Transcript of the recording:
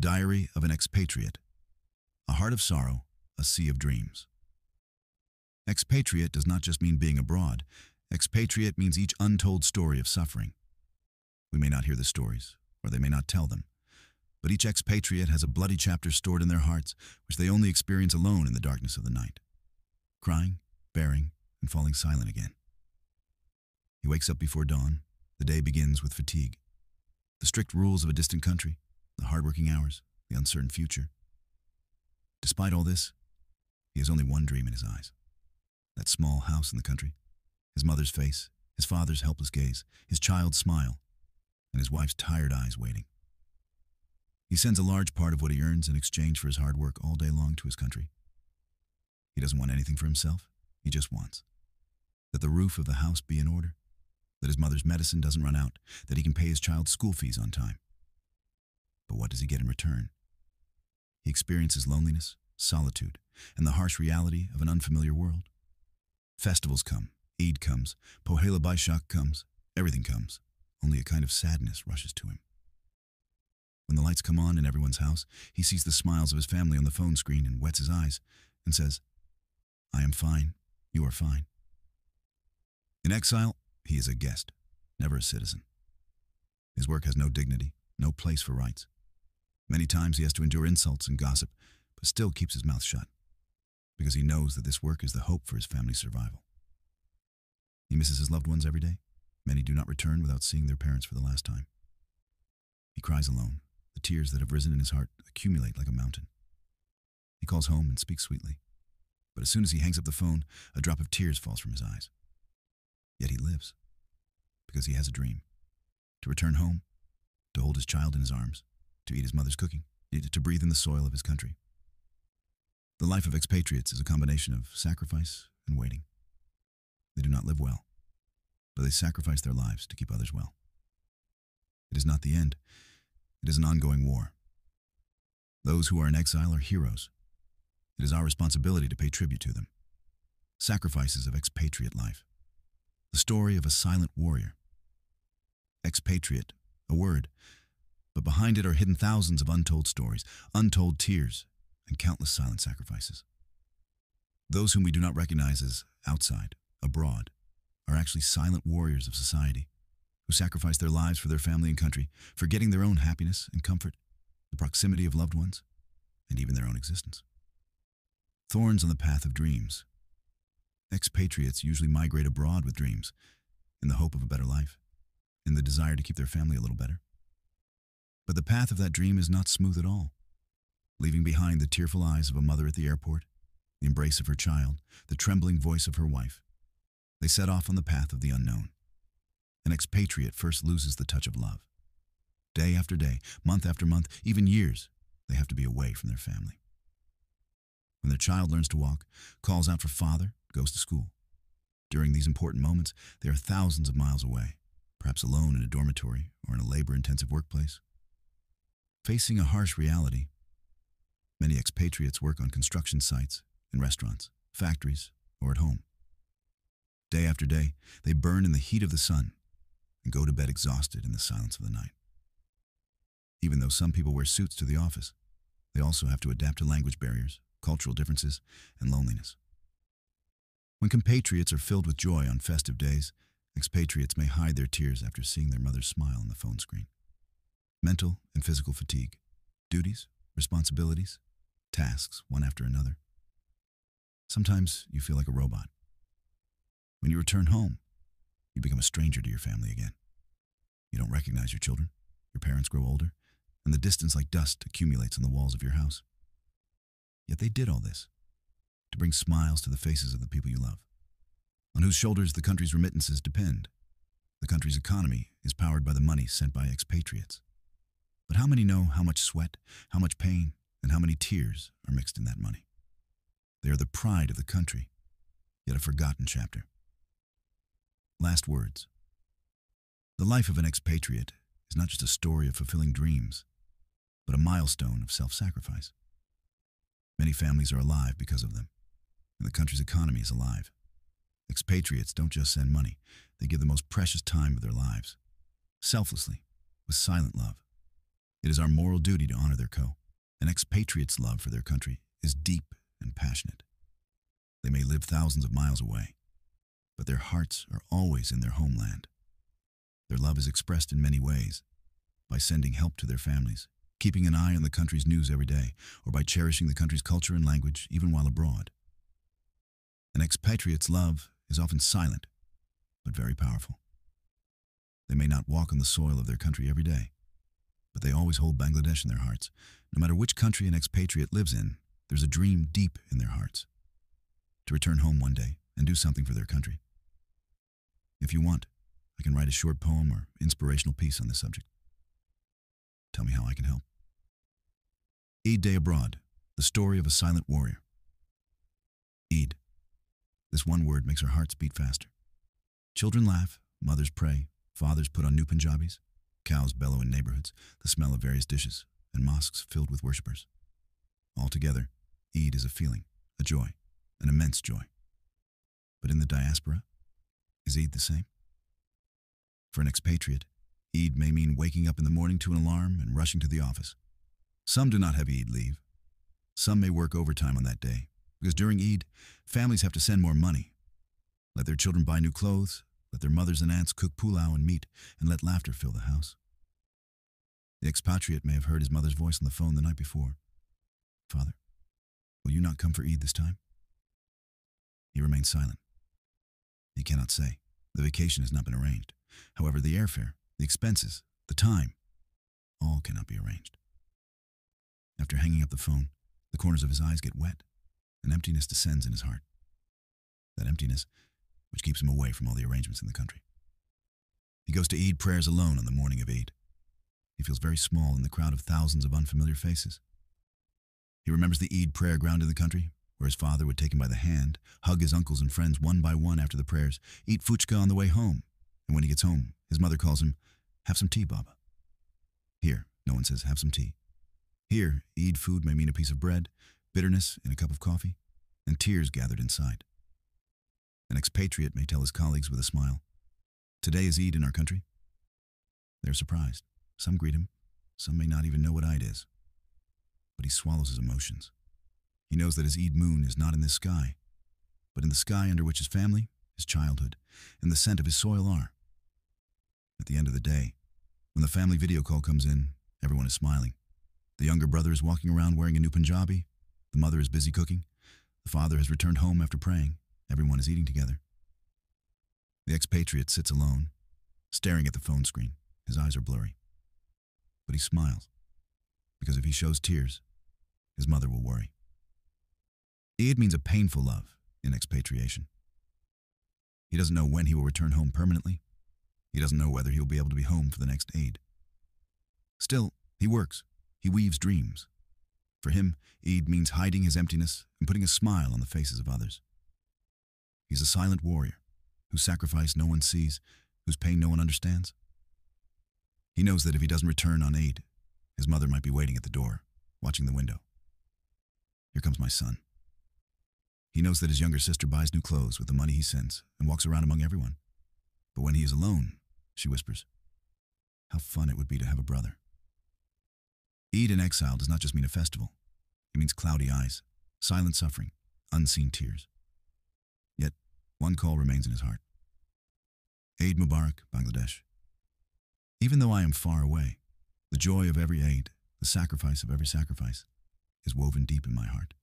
Diary of an Expatriate. A heart of sorrow, a sea of dreams. Expatriate does not just mean being abroad. Expatriate means each untold story of suffering. We may not hear the stories, or they may not tell them, but each expatriate has a bloody chapter stored in their hearts, which they only experience alone in the darkness of the night, crying, bearing, and falling silent again. He wakes up before dawn. The day begins with fatigue. The strict rules of a distant country, the hard-working hours, the uncertain future. Despite all this, he has only one dream in his eyes. That small house in the country, his mother's face, his father's helpless gaze, his child's smile, and his wife's tired eyes waiting. He sends a large part of what he earns in exchange for his hard work all day long to his country. He doesn't want anything for himself. He just wants that the roof of the house be in order, that his mother's medicine doesn't run out, that he can pay his child's school fees on time. But what does he get in return? He experiences loneliness, solitude, and the harsh reality of an unfamiliar world. Festivals come, Eid comes, Pohela Baishak comes, everything comes. Only a kind of sadness rushes to him. When the lights come on in everyone's house, he sees the smiles of his family on the phone screen and wets his eyes and says, "I am fine, you are fine." In exile, he is a guest, never a citizen. His work has no dignity, no place for rights. Many times he has to endure insults and gossip, but still keeps his mouth shut, because he knows that this work is the hope for his family's survival. He misses his loved ones every day. Many do not return without seeing their parents for the last time. He cries alone. The tears that have risen in his heart accumulate like a mountain. He calls home and speaks sweetly, but as soon as he hangs up the phone, a drop of tears falls from his eyes. Yet he lives, because he has a dream: to return home, to hold his child in his arms, to eat his mother's cooking, to breathe in the soil of his country. The life of expatriates is a combination of sacrifice and waiting. They do not live well, but they sacrifice their lives to keep others well. It is not the end. It is an ongoing war. Those who are in exile are heroes. It is our responsibility to pay tribute to them. Sacrifices of expatriate life. The story of a silent warrior. Expatriate, a word, but behind it are hidden thousands of untold stories, untold tears, and countless silent sacrifices. Those whom we do not recognize as outside, abroad, are actually silent warriors of society, who sacrifice their lives for their family and country, forgetting their own happiness and comfort, the proximity of loved ones, and even their own existence. Thorns on the path of dreams. Expatriates usually migrate abroad with dreams, in the hope of a better life, in the desire to keep their family a little better. But the path of that dream is not smooth at all, leaving behind the tearful eyes of a mother at the airport, the embrace of her child, the trembling voice of her wife. They set off on the path of the unknown. An expatriate first loses the touch of love. Day after day, month after month, even years, they have to be away from their family. When their child learns to walk, calls out for father, goes to school. During these important moments, they are thousands of miles away, perhaps alone in a dormitory or in a labor-intensive workplace. Facing a harsh reality, many expatriates work on construction sites, in restaurants, factories, or at home. Day after day, they burn in the heat of the sun and go to bed exhausted in the silence of the night. Even though some people wear suits to the office, they also have to adapt to language barriers, cultural differences, and loneliness. When compatriots are filled with joy on festive days, expatriates may hide their tears after seeing their mother's smile on the phone screen. Mental and physical fatigue, duties, responsibilities, tasks, one after another. Sometimes you feel like a robot. When you return home, you become a stranger to your family again. You don't recognize your children, your parents grow older, and the distance like dust accumulates on the walls of your house. Yet they did all this to bring smiles to the faces of the people you love, on whose shoulders the country's remittances depend. The country's economy is powered by the money sent by expatriates. But how many know how much sweat, how much pain, and how many tears are mixed in that money? They are the pride of the country, yet a forgotten chapter. Last words. The life of an expatriate is not just a story of fulfilling dreams, but a milestone of self-sacrifice. Many families are alive because of them, and the country's economy is alive. Expatriates don't just send money, they give the most precious time of their lives, selflessly, with silent love. It is our moral duty to honor their An expatriate's love for their country is deep and passionate. They may live thousands of miles away, but their hearts are always in their homeland. Their love is expressed in many ways, by sending help to their families, keeping an eye on the country's news every day, or by cherishing the country's culture and language even while abroad. An expatriate's love is often silent, but very powerful. They may not walk on the soil of their country every day, but they always hold Bangladesh in their hearts. No matter which country an expatriate lives in, there's a dream deep in their hearts to return home one day and do something for their country. If you want, I can write a short poem or inspirational piece on this subject. Tell me how I can help. Eid Day Abroad, the story of a silent warrior. Eid. This one word makes our hearts beat faster. Children laugh, mothers pray, fathers put on new Punjabis, cows bellow in neighborhoods, the smell of various dishes, and mosques filled with worshippers. Altogether, Eid is a feeling, a joy, an immense joy. But in the diaspora, is Eid the same? For an expatriate, Eid may mean waking up in the morning to an alarm and rushing to the office. Some do not have Eid leave. Some may work overtime on that day, because during Eid, families have to send more money. Let their children buy new clothes, let their mothers and aunts cook pulao and meat, and let laughter fill the house. The expatriate may have heard his mother's voice on the phone the night before. Father, will you not come for Eid this time? He remains silent. He cannot say. The vacation has not been arranged. However, the airfare, the expenses, the time, all cannot be arranged. After hanging up the phone, the corners of his eyes get wet. An emptiness descends in his heart. That emptiness which keeps him away from all the arrangements in the country. He goes to Eid prayers alone on the morning of Eid. He feels very small in the crowd of thousands of unfamiliar faces. He remembers the Eid prayer ground in the country, where his father would take him by the hand, hug his uncles and friends one by one after the prayers, eat fuchka on the way home, and when he gets home, his mother calls him, "Have some tea, Baba." Here, no one says, "Have some tea." Here, Eid food may mean a piece of bread, bitterness in a cup of coffee, and tears gathered inside. An expatriate may tell his colleagues with a smile, "Today is Eid in our country." They're surprised. Some greet him. Some may not even know what Eid is. But he swallows his emotions. He knows that his Eid moon is not in this sky, but in the sky under which his family, his childhood, and the scent of his soil are. At the end of the day, when the family video call comes in, everyone is smiling. The younger brother is walking around wearing a new Punjabi. The mother is busy cooking. The father has returned home after praying. Everyone is eating together. The expatriate sits alone, staring at the phone screen. His eyes are blurry. But he smiles, because if he shows tears, his mother will worry. Eid means a painful love in expatriation. He doesn't know when he will return home permanently. He doesn't know whether he will be able to be home for the next Eid. Still, he works. He weaves dreams. For him, Eid means hiding his emptiness and putting a smile on the faces of others. He's a silent warrior, whose sacrifice no one sees, whose pain no one understands. He knows that if he doesn't return on Eid, his mother might be waiting at the door, watching the window. Here comes my son. He knows that his younger sister buys new clothes with the money he sends and walks around among everyone. But when he is alone, she whispers, "How fun it would be to have a brother." Eid in exile does not just mean a festival. It means cloudy eyes, silent suffering, unseen tears. Yet, one call remains in his heart. Eid Mubarak, Bangladesh. Even though I am far away, the joy of every Eid, the sacrifice of every sacrifice, is woven deep in my heart.